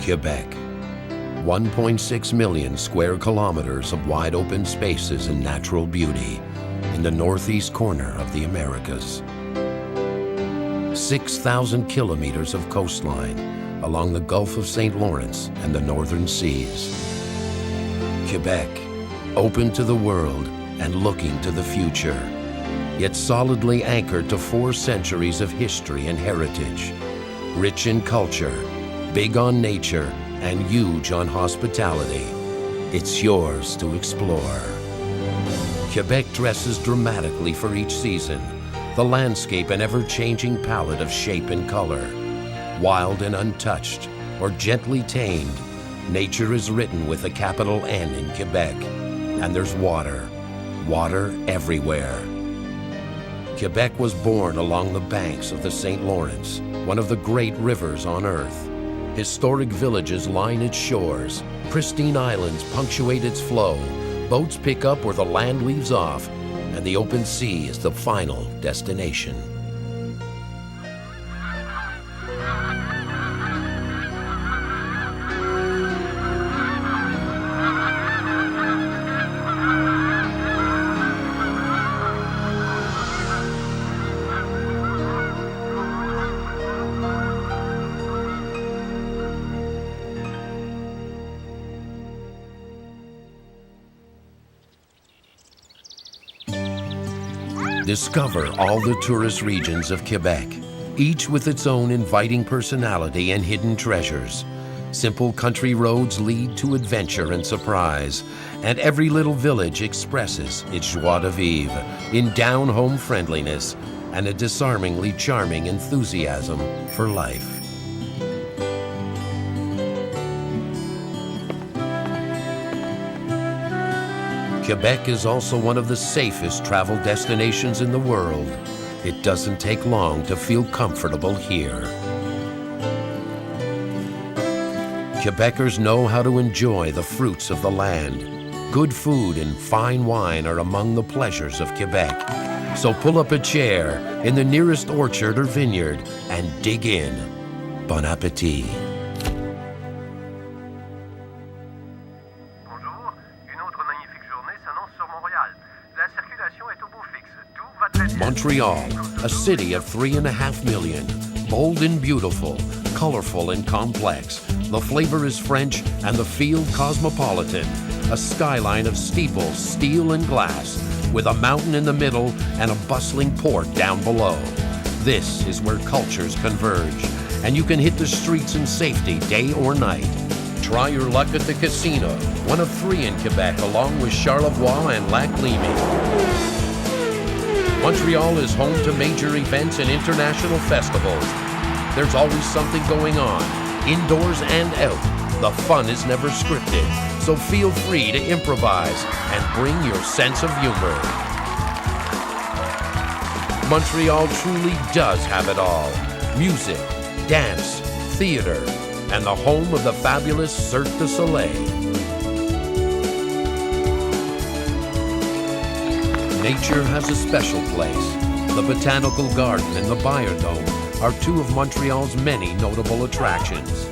Quebec. 1.6 million square kilometers of wide open spaces and natural beauty in the northeast corner of the Americas. 6,000 kilometers of coastline along the Gulf of St. Lawrence and the northern seas. Quebec, open to the world and looking to the future, yet solidly anchored to 4 centuries of history and heritage. Rich in culture, big on nature, and huge on hospitality. It's yours to explore. Quebec dresses dramatically for each season, the landscape an ever-changing palette of shape and color. Wild and untouched, or gently tamed, nature is written with a capital N in Quebec. And there's water everywhere. Quebec was born along the banks of the St. Lawrence, one of the great rivers on Earth. Historic villages line its shores, pristine islands punctuate its flow, boats pick up where the land leaves off, and the open sea is the final destination. Discover all the tourist regions of Quebec, each with its own inviting personality and hidden treasures. Simple country roads lead to adventure and surprise, and every little village expresses its joie de vivre in down-home friendliness and a disarmingly charming enthusiasm for life. Quebec is also one of the safest travel destinations in the world. It doesn't take long to feel comfortable here. Quebecers know how to enjoy the fruits of the land. Good food and fine wine are among the pleasures of Quebec. So pull up a chair in the nearest orchard or vineyard and dig in. Bon appétit. Montreal, a city of 3.5 million, bold and beautiful, colorful and complex. The flavor is French and the feel cosmopolitan. A skyline of steeples, steel and glass, with a mountain in the middle and a bustling port down below. This is where cultures converge, and you can hit the streets in safety day or night. Try your luck at the casino, one of 3 in Quebec, along with Charlevoix and Lac-Lémy. Montreal is home to major events and international festivals. There's always something going on, indoors and out. The fun is never scripted, so feel free to improvise and bring your sense of humor. Montreal truly does have it all. Music, dance, theater, and the home of the fabulous Cirque du Soleil. Nature has a special place. The Botanical Garden and the Biodome are 2 of Montreal's many notable attractions.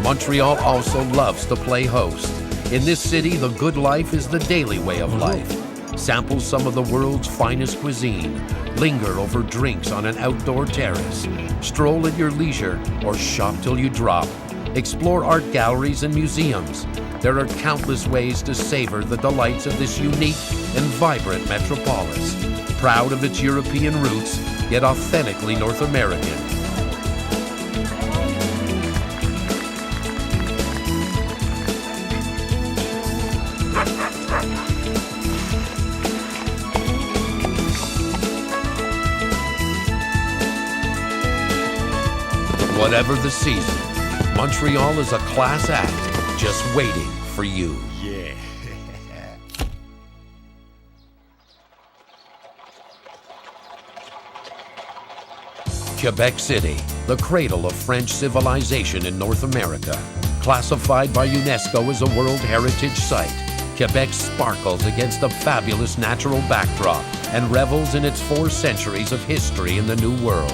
Montreal also loves to play host. In this city, the good life is the daily way of life. Sample some of the world's finest cuisine. Linger over drinks on an outdoor terrace. Stroll at your leisure or shop till you drop. Explore art galleries and museums. There are countless ways to savor the delights of this unique and vibrant metropolis, proud of its European roots, yet authentically North American. Whatever the season, Montreal is a class act just waiting for you. Yeah. Quebec City, the cradle of French civilization in North America. Classified by UNESCO as a World Heritage Site, Quebec sparkles against a fabulous natural backdrop and revels in its 4 centuries of history in the New World.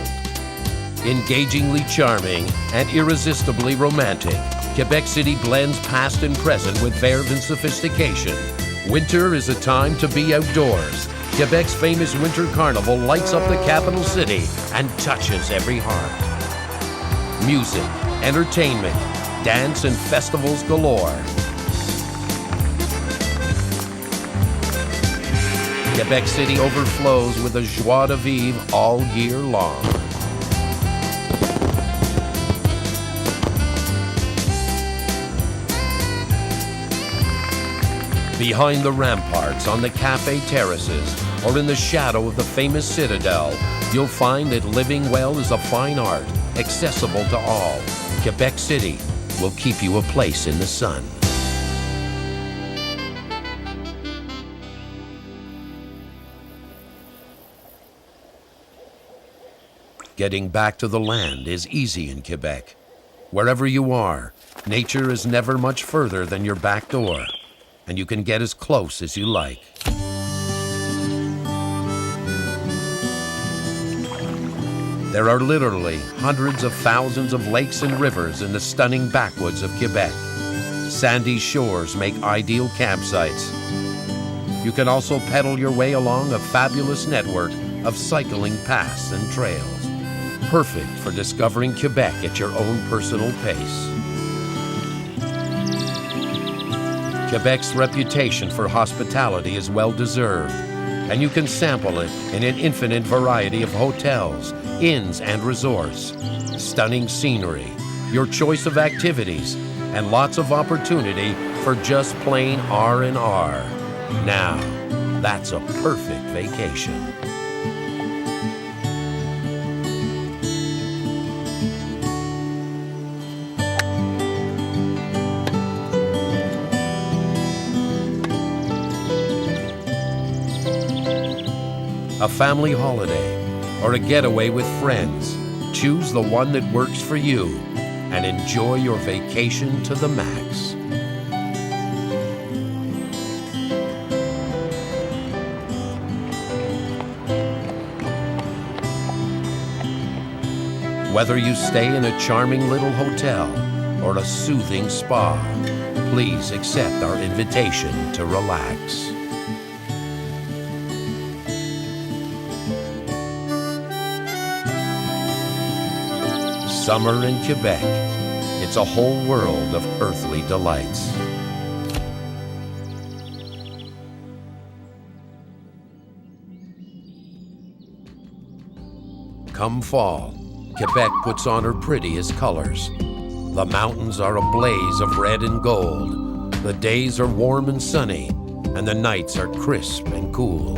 Engagingly charming and irresistibly romantic, Quebec City blends past and present with verve and sophistication. Winter is a time to be outdoors. Quebec's famous Winter Carnival lights up the capital city and touches every heart. Music, entertainment, dance, and festivals galore. Quebec City overflows with a joie de vivre all year long. Behind the ramparts, on the cafe terraces, or in the shadow of the famous citadel, you'll find that living well is a fine art, accessible to all. Quebec City will keep you a place in the sun. Getting back to the land is easy in Quebec. Wherever you are, nature is never much further than your back door, and you can get as close as you like. There are literally hundreds of thousands of lakes and rivers in the stunning backwoods of Quebec. Sandy shores make ideal campsites. You can also pedal your way along a fabulous network of cycling paths and trails, perfect for discovering Quebec at your own personal pace. Quebec's reputation for hospitality is well deserved, and you can sample it in an infinite variety of hotels, inns, and resorts. Stunning scenery, your choice of activities, and lots of opportunity for just plain R&R. Now, that's a perfect vacation. A family holiday, or a getaway with friends, choose the one that works for you and enjoy your vacation to the max. Whether you stay in a charming little hotel or a soothing spa, please accept our invitation to relax. Summer in Quebec. It's a whole world of earthly delights. Come fall, Quebec puts on her prettiest colors. The mountains are a blaze of red and gold. The days are warm and sunny, and the nights are crisp and cool.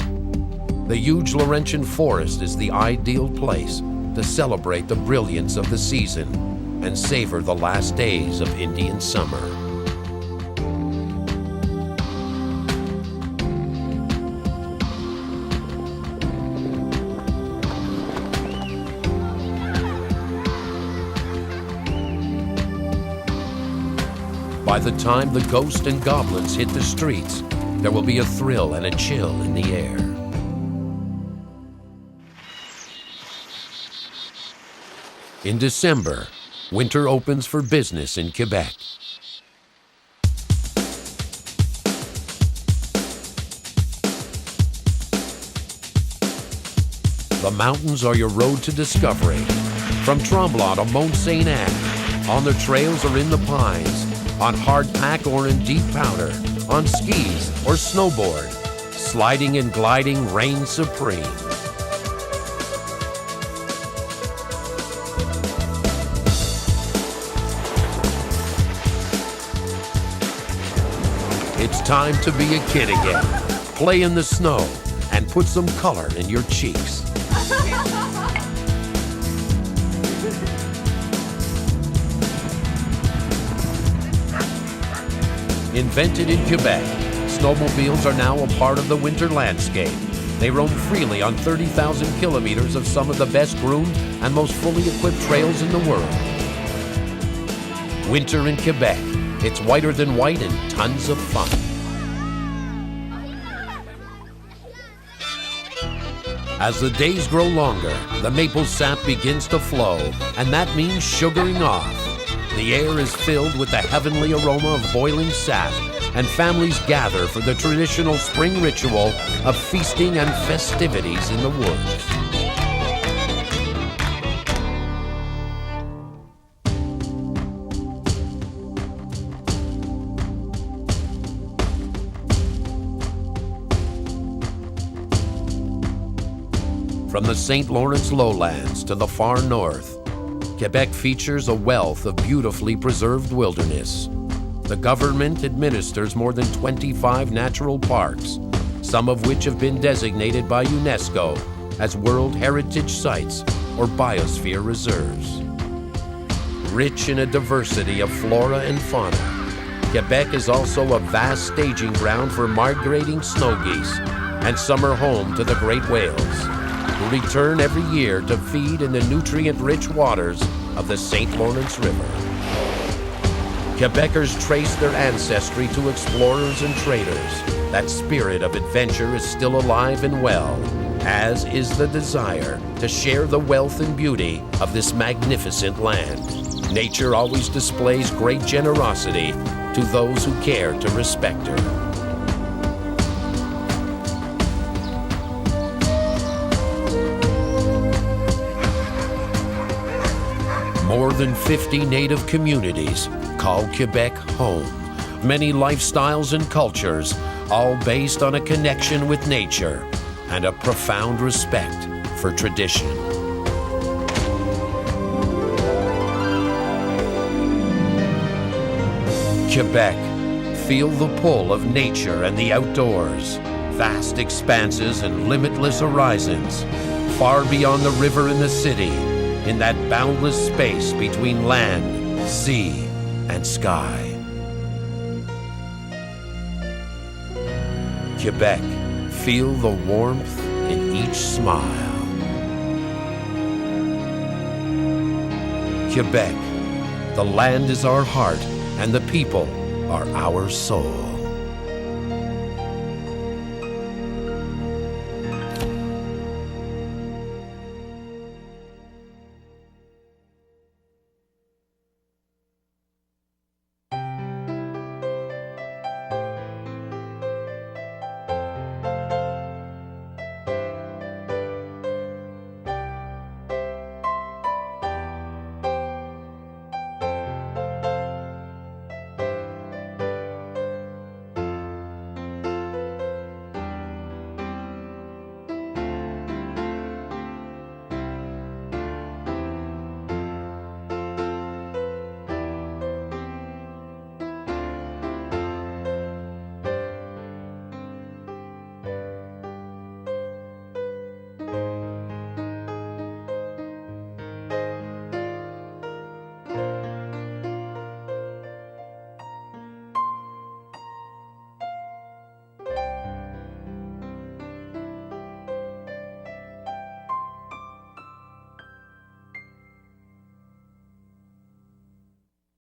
The huge Laurentian forest is the ideal place to celebrate the brilliance of the season and savor the last days of Indian summer. By the time the ghosts and goblins hit the streets, there will be a thrill and a chill in the air. In December, winter opens for business in Quebec. The mountains are your road to discovery. From Tremblant to Mont Saint Anne, on the trails or in the pines, on hard pack or in deep powder, on skis or snowboard, sliding and gliding reign supreme. It's time to be a kid again, play in the snow, and put some color in your cheeks. Invented in Quebec, snowmobiles are now a part of the winter landscape. They roam freely on 30,000 kilometers of some of the best groomed and most fully equipped trails in the world. Winter in Quebec. It's whiter than white and tons of fun. As the days grow longer, the maple sap begins to flow, and that means sugaring off. The air is filled with the heavenly aroma of boiling sap, and families gather for the traditional spring ritual of feasting and festivities in the woods. From the St. Lawrence lowlands to the far north, Quebec features a wealth of beautifully preserved wilderness. The government administers more than 25 natural parks, some of which have been designated by UNESCO as World Heritage Sites or Biosphere Reserves. Rich in a diversity of flora and fauna, Quebec is also a vast staging ground for migrating snow geese and summer home to the great whales, who return every year to feed in the nutrient-rich waters of the St. Lawrence River. Quebecers trace their ancestry to explorers and traders. That spirit of adventure is still alive and well, as is the desire to share the wealth and beauty of this magnificent land. Nature always displays great generosity to those who care to respect her. More than 50 native communities call Quebec home. Many lifestyles and cultures, all based on a connection with nature and a profound respect for tradition. Quebec, feel the pull of nature and the outdoors. Vast expanses and limitless horizons, far beyond the river and the city, in that boundless space between land, sea, and sky. Quebec, feel the warmth in each smile. Quebec, the land is our heart and the people are our soul.